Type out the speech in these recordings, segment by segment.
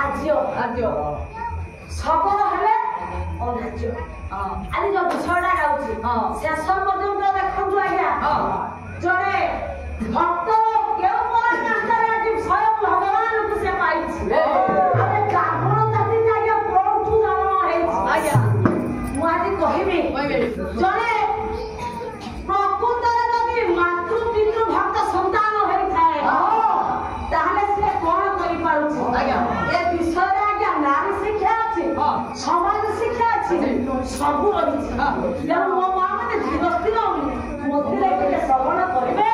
ଆର୍ଯ୍ୟ ଶବର ହେଲେ ଅଧାର୍ଯ୍ୟ। ଆଜି ଯୋଉ ବିଷୟଟା ଗାଉଛି ଶେଷ ପର୍ଯ୍ୟନ୍ତ ଦେଖନ୍ତୁ ଆଜ୍ଞା ଜଣେ ଭକ୍ତ କେଉଁ ପରାକାଷ୍ଠାରେ ଆଜି ସ୍ୱୟଂ ଭଗବାନଙ୍କୁ ସେ ପାଇଛି। ଆମେ ବ୍ରାହ୍ମଣ ଜାତିରେ ଆଜ୍ଞା କୋଉଠୁ ଜନ୍ମ ହେଇଛି ଆଜ୍ଞା ମୁଁ ଆଜି କହିବି ଜଣେ ପ୍ରକୃତରେ ଯଦି ମାତୃ ପିତୃ ଭକ୍ତ ସନ୍ତାନ ହେଇଥାଏ ତାହେଲେ ସେ କଣ କରିପାରୁଛି ଆଜ୍ଞା ଏ ବିଷୟରେ ଆଜ୍ଞା ନାରୀ ଶିକ୍ଷା ଅଛି ସମାଜ ଶିକ୍ଷା ଅଛି ସବୁ ରହିଛି। ତେଣୁ ମୋ ମା ମାନେ ଧୀର ସ୍ଥିର ମଝିରେ ଟିକେ ଶ୍ରବଣ କରିବେ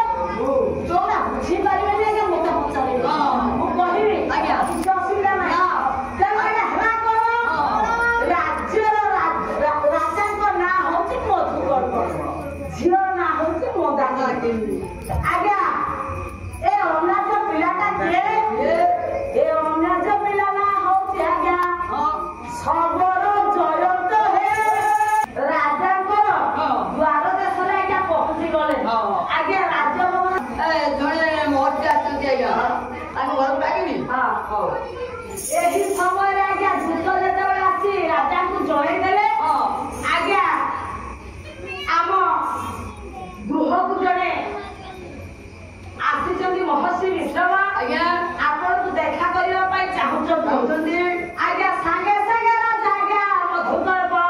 ଯୋଉଟା ବୁଝିପାରିବେନି ଆଜ୍ଞା ମତେ ପଚାରିବେ ମୁଁ କହିବି ଆଜ୍ଞା କିଛି ଅସୁବିଧା ନାହିଁ। ତେଣୁ ଆଜ୍ଞା ହେଲା କଣ ରାଜ୍ୟର ରାଜାଙ୍କ ନାଁ ହଉଛି ମଧୁକର୍ମ ଝିଅ ନାଁ ହଉଛି ମନ୍ଦାକିନୀ। ଆଜ୍ଞା ଏ ଅନାଜ ପିଲାଟା କିଏ ଏ ଅନାଜ ପିଲା ନାଁ ହଉଛି ଆଜ୍ଞା ଶବର ଜୟନ୍ତ ହେ ରାଜାଙ୍କର ଦ୍ୱାର ଦେଶରେ ଆଜ୍ଞା ପହଞ୍ଚି ଗଲେ ଆଜ୍ଞା ରାଜଭବନ ଜଣେ ମହର୍ଷି ଆସିଛନ୍ତି ଆଜ୍ଞା ତାଙ୍କୁ ଘରକୁ ଡାକିବି। ଏହି ସମୟରେ ଆଜ୍ଞା ଦୂତ ଯେତେବେଳେ ଆସି ରାଜାଙ୍କୁ ଜଣେଇ ଦେଲେ ଆଜ୍ଞା ଆମ ଗୃହକୁ ଜଣେ ଆସିଛନ୍ତି ମହର୍ଷି ବିଶ୍ରମ ଆଜ୍ଞା ଆପଣଙ୍କୁ ଦେଖା କରିବା ପାଇଁ ଚାହୁଁଛନ୍ତି ଆଜ୍ଞା ସାଙ୍ଗେ ସାଙ୍ଗେ ରାଜା ଆଜ୍ଞା ମଧୁକର୍ମ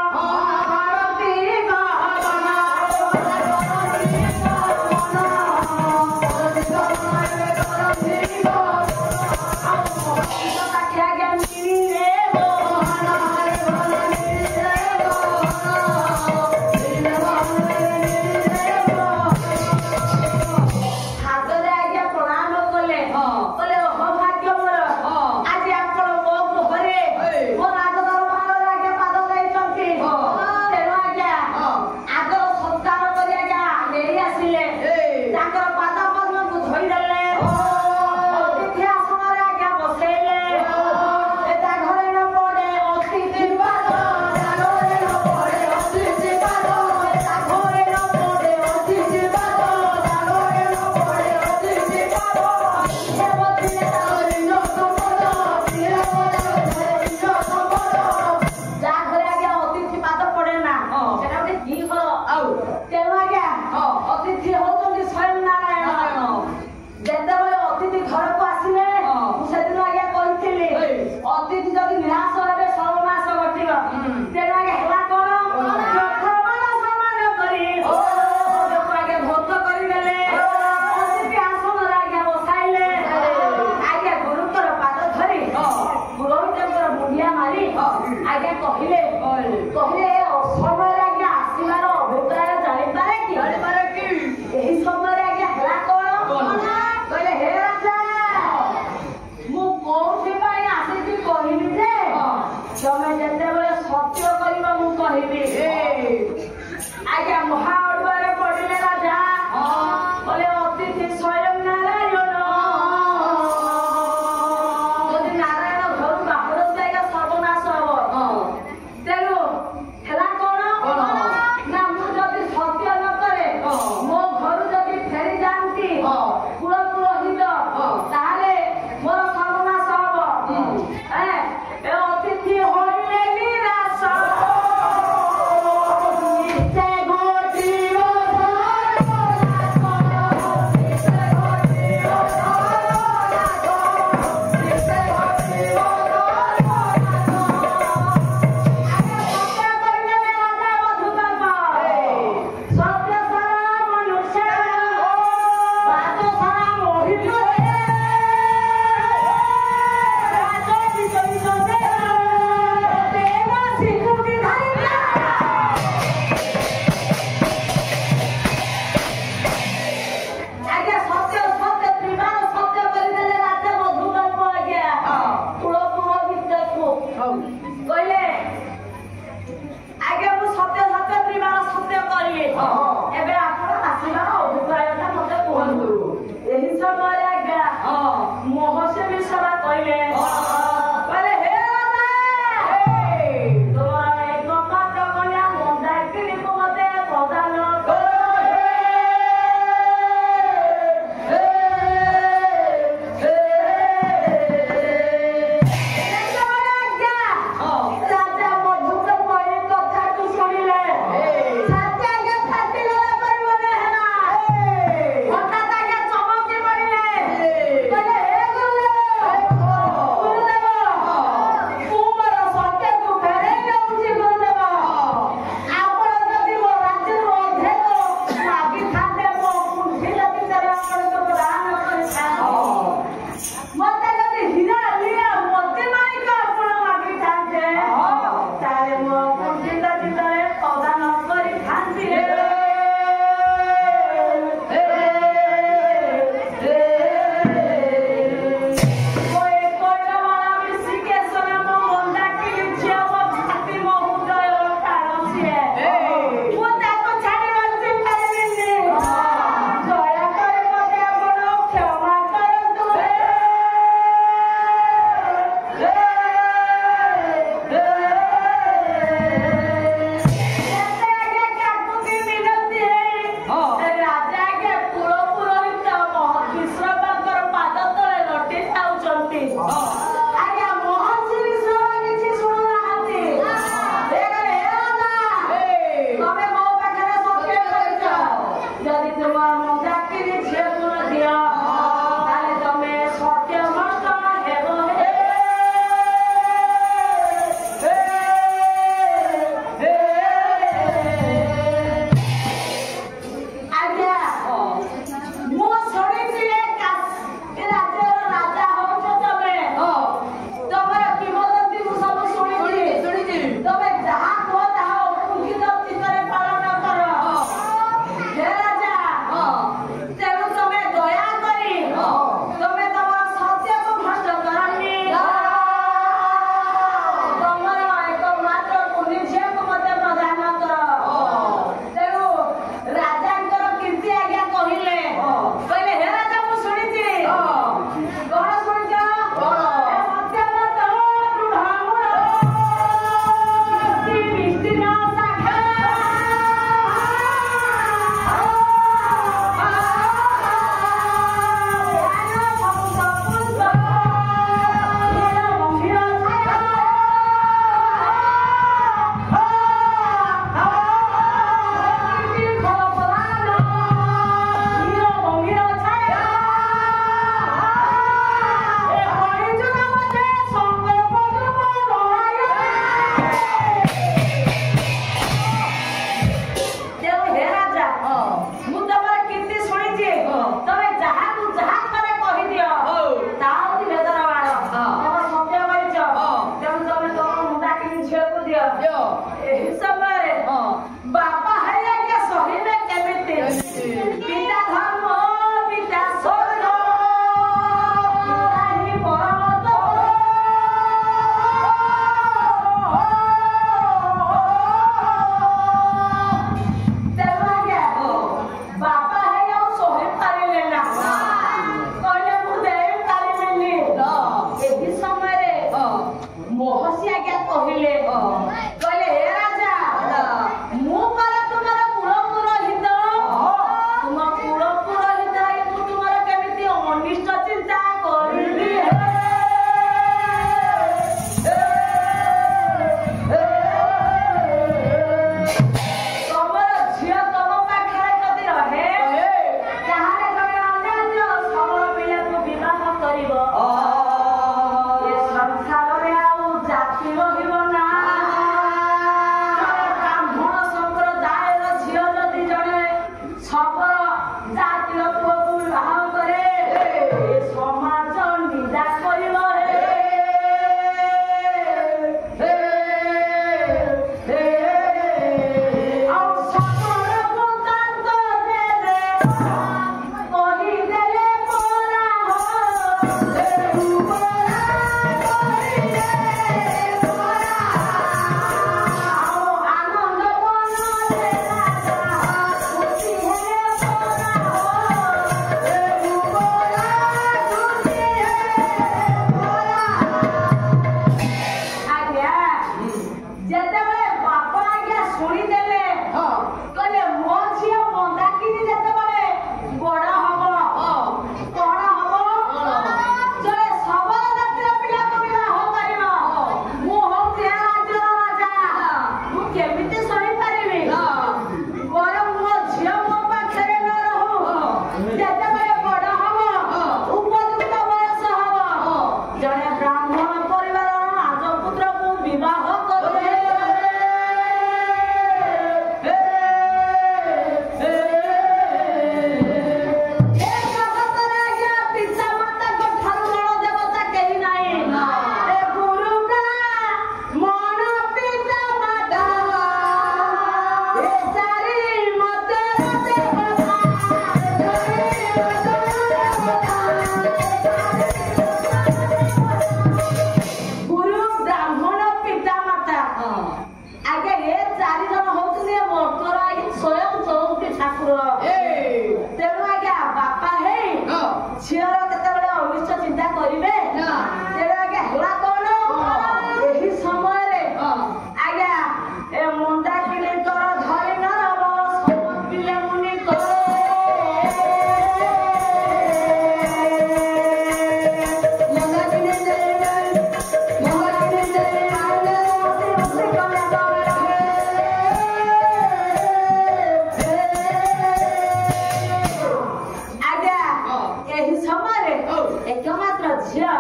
ଝିଅ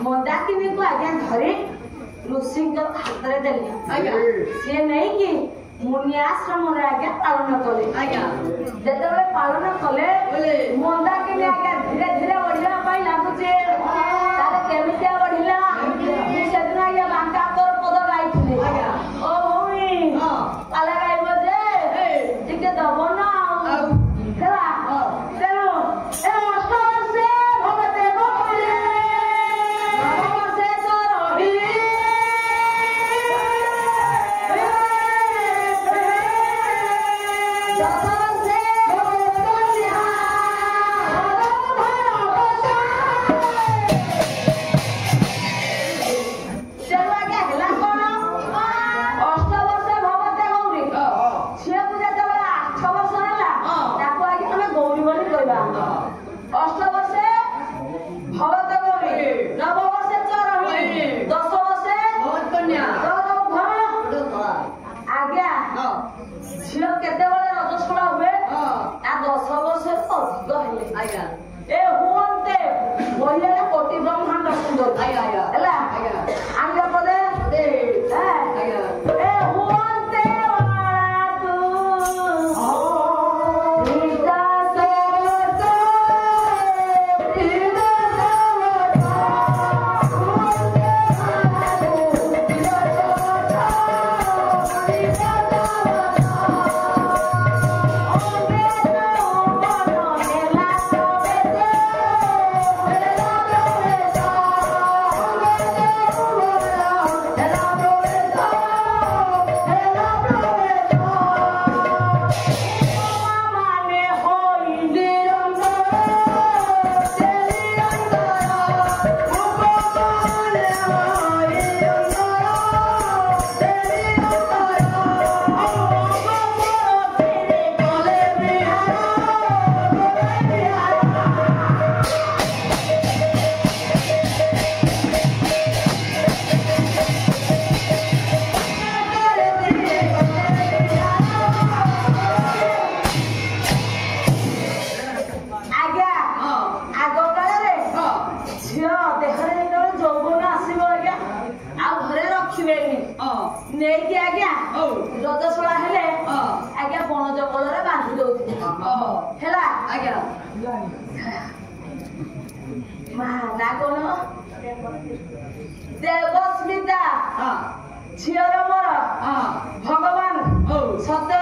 ମନ୍ଦାକିନୀକୁ ଆଜ୍ଞା ଧରି ଋଷିଙ୍କ ହାତରେ ଦେଲେ ଆଜ୍ଞା ସିଏ ନେଇକି ମୁନି ଆଶ୍ରମରେ ଆଜ୍ଞା ପାଳନ କଲେ ଆଜ୍ଞା ଯେତେବେଳେ ପାଳନ କଲେ ମନ୍ଦାକିନୀ ଆଜ୍ଞା ଧୀରେ ଧୀରେ ବଢିବା ପାଇଁ ଲାଗୁଛି ତାର କେମିତିଆ ବଢିଲା ସେଦିନ ଆଜ୍ଞା ବାଙ୍କା ତୋର ପଦ ଗାଇଥିଲେ ଓ ଭଉଣୀ ପାଲା ଗାଇବ ଯେ ଟିକେ ଦବ ନା ଆଉ ହେଲା ତେଣୁ ଅଷ୍ଟବର୍ଷେ ଭଗତେ ଗୋପିଲେ ନବବର୍ଷେ ତ ରହିଲେ ଦଶବର୍ଷେ କନ୍ୟା ତେଣୁ ଆଜ୍ଞା ହେଲା କଣ ଅଷ୍ଟବର୍ଷେ ଭଗତେ ଗୌରୀ ଝିଅକୁ ଯେତେବେଳେ 8 ବର୍ଷ ହେଲା ତାକୁ ଆଜ୍ଞା ଆମେ ଗୌରୀ ବୋଲି କହିବା ଅଷ୍ଟବର୍ଷେ ଭଗତ ଗୌରୀ ନବବର୍ଷେ ଚରହି 10 ବର୍ଷେ କନ୍ୟା ଆଜ୍ଞା ଝିଅ କେତେବେଳେ ରଜସ୍ୱଳା ହୁଏ ତା 10 ବର୍ଷରୁ ଅଧିକ ହେଲେ ଆଜ୍ଞା ଏ ହୁଅନ୍ତେ ବହିରେ କୋଟି ବ୍ରହ୍ମାଣ୍ଡ ସୁନ୍ଦର ହେଲା ଆଜ୍ଞା ପଦେ ଏ ହୁଅନ୍ତେ ତୁ ନେଇକି ଆଜ୍ଞା ରଜସ୍ୱଳା ହେଲେ ଆଜ୍ଞା ବଣ ଜଙ୍ଗଲରେ ବାନ୍ଧି ଦଉଥିଲେ ହେଲା ଆଜ୍ଞା ମା ନା କଣ ଦେବସ୍ମିତା ଝିଅର ମୋର ଭଗବାନ ସତେ